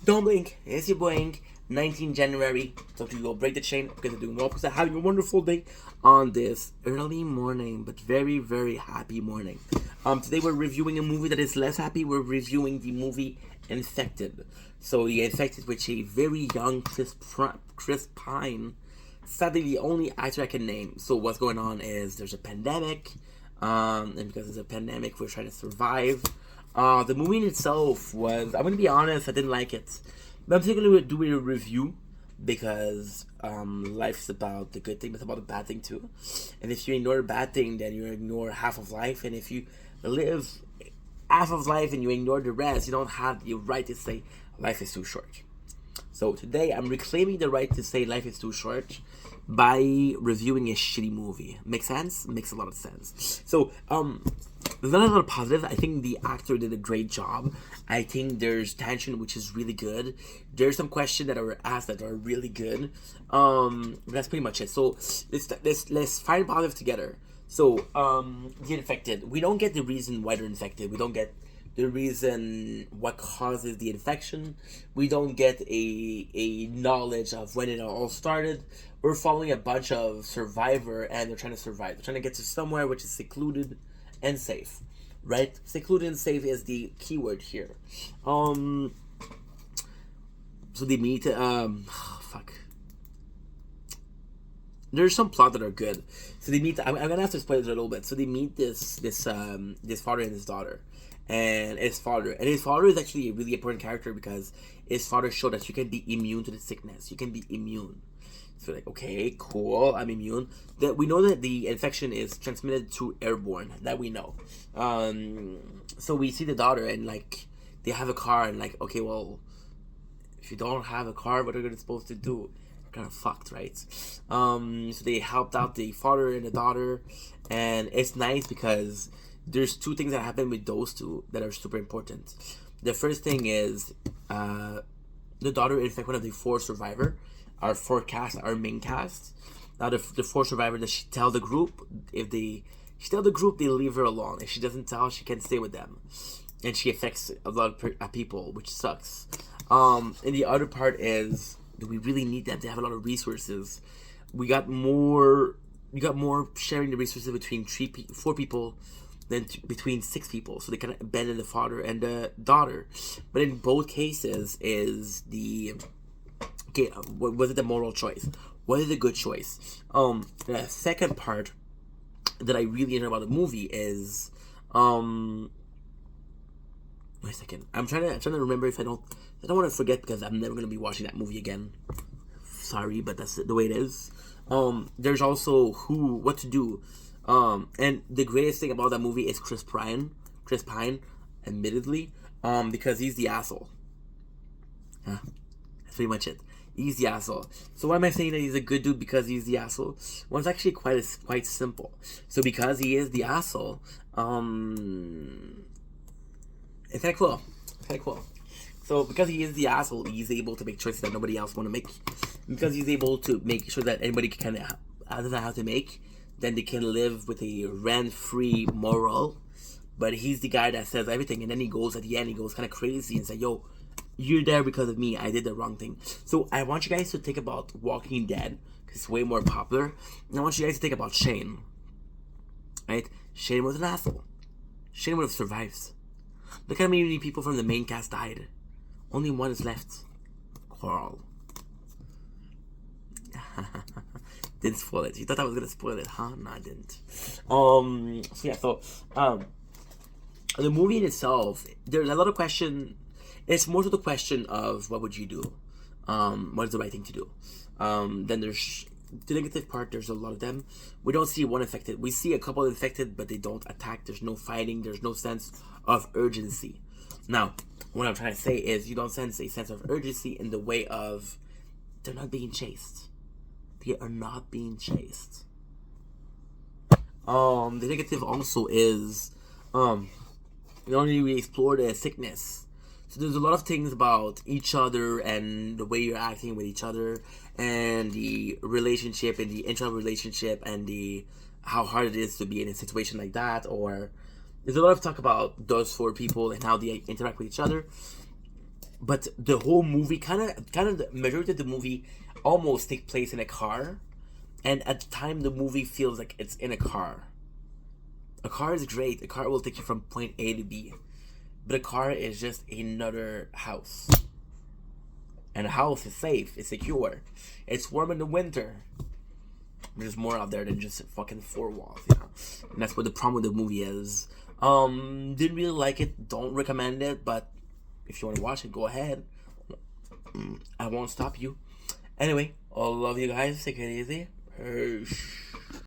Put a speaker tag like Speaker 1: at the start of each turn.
Speaker 1: Don't blink. It's your boy Ink. 19 January. So to go break the chain because I'm doing well because I'm having a wonderful day on this early morning, but very, very happy morning. Today we're reviewing a movie that is less happy. We're reviewing the movie Infected. So the Infected, which a very young Chris Pine. Sadly, the only actor I can name. So what's going on is there's a pandemic, and because there's a pandemic, we're trying to survive. The movie in itself was, I'm gonna be honest, I didn't like it. But I'm still gonna do a review because life's about the good thing, but it's about the bad thing too. And if you ignore the bad thing, then you ignore half of life. And if you live half of life and you ignore the rest, you don't have the right to say life is too short. So today I'm reclaiming the right to say life is too short by reviewing a shitty movie. Make sense? Makes a lot of sense. So, there's not a lot of positive. I think the actor did a great job. I think there's tension, which is really good. There's some questions that are asked that are really good. That's pretty much it. So let's find positive together. So the infected. We don't get the reason why they're infected. We don't get the reason what causes the infection. We don't get a knowledge of when it all started. We're following a bunch of survivor and they're trying to survive. They're trying to get to somewhere which is secluded and safe, right? Secluded and safe is the keyword here. So they meet. Fuck. There's some plot that are good. So they meet. I'm gonna have to explain it a little bit. So they meet this father and his daughter, and his father is actually a really important character because his father showed that you can be immune to the sickness. You can be immune. So like, okay, cool, I'm immune. That we know that the infection is transmitted through airborne. That we know. So we see the daughter and like they have a car and like, okay, well, if you don't have a car, what are you supposed to do? Kind of fucked, right? So they helped out the father and the daughter, and it's nice because there's two things that happen with those two that are super important. The first thing is the daughter infected one of the four survivor. Our main cast. Now the four survivor that she tell the group, she tell the group, they leave her alone. If she doesn't tell, she can stay with them, and she affects a lot of people, which sucks. And the other part is that we really need them to have a lot of resources. We got more sharing the resources between four people than between six people, so they can abandon the father and the daughter. But in both cases, is the okay, was it the moral choice? Was it a good choice? The second part that I really enjoy about the movie is wait a second. I'm trying to remember if I don't want to forget because I'm never gonna be watching that movie again. Sorry, but that's the way it is. There's also what to do. And the greatest thing about that movie is Chris Pine, admittedly, because he's the asshole. Yeah, that's pretty much it. He's the asshole. So why am I saying that he's a good dude because he's the asshole? Well, it's actually quite simple. So because he is the asshole, it's kind of cool. So because he is the asshole, he's able to make choices that nobody else want to make. Because he's able to make sure that anybody can kind of doesn't have to make, then they can live with a rent-free moral. But he's the guy that says everything, and then he goes at the end, he goes kind of crazy and says, "Yo, you're there because of me. I did the wrong thing." So I want you guys to think about Walking Dead because it's way more popular. And I want you guys to think about Shane. Right? Shane was an asshole. Shane would have survived. Look how many people from the main cast died. Only one is left. Carl. Didn't spoil it. You thought I was gonna spoil it, huh? No, I didn't. The movie in itself, there's a lot of question. It's more to the question of what would you do? What is the right thing to do? Then there's the negative part. There's a lot of them. We don't see one infected. We see a couple infected, but they don't attack. There's no fighting. There's no sense of urgency. Now, what I'm trying to say is you don't sense a sense of urgency in the way of they're not being chased. They are not being chased. The negative also is we only really explore the sickness. So there's a lot of things about each other and the way you're acting with each other and the relationship and the intra-relationship and the how hard it is to be in a situation like that. Or there's a lot of talk about those four people and how they interact with each other. But the whole movie kind of the majority of the movie almost take place in a car, and at the time the movie feels like it's in a car. A car is great. A car will take you from point A to B, but a car is just another house. And a house is safe, it's secure, it's warm in the winter. There's more out there than just fucking four walls, you know. And that's what the problem with the movie is. Didn't really like it. Don't recommend it, but if you want to watch it, go ahead. I won't stop you. Anyway, I love you guys. Take it easy. Peace.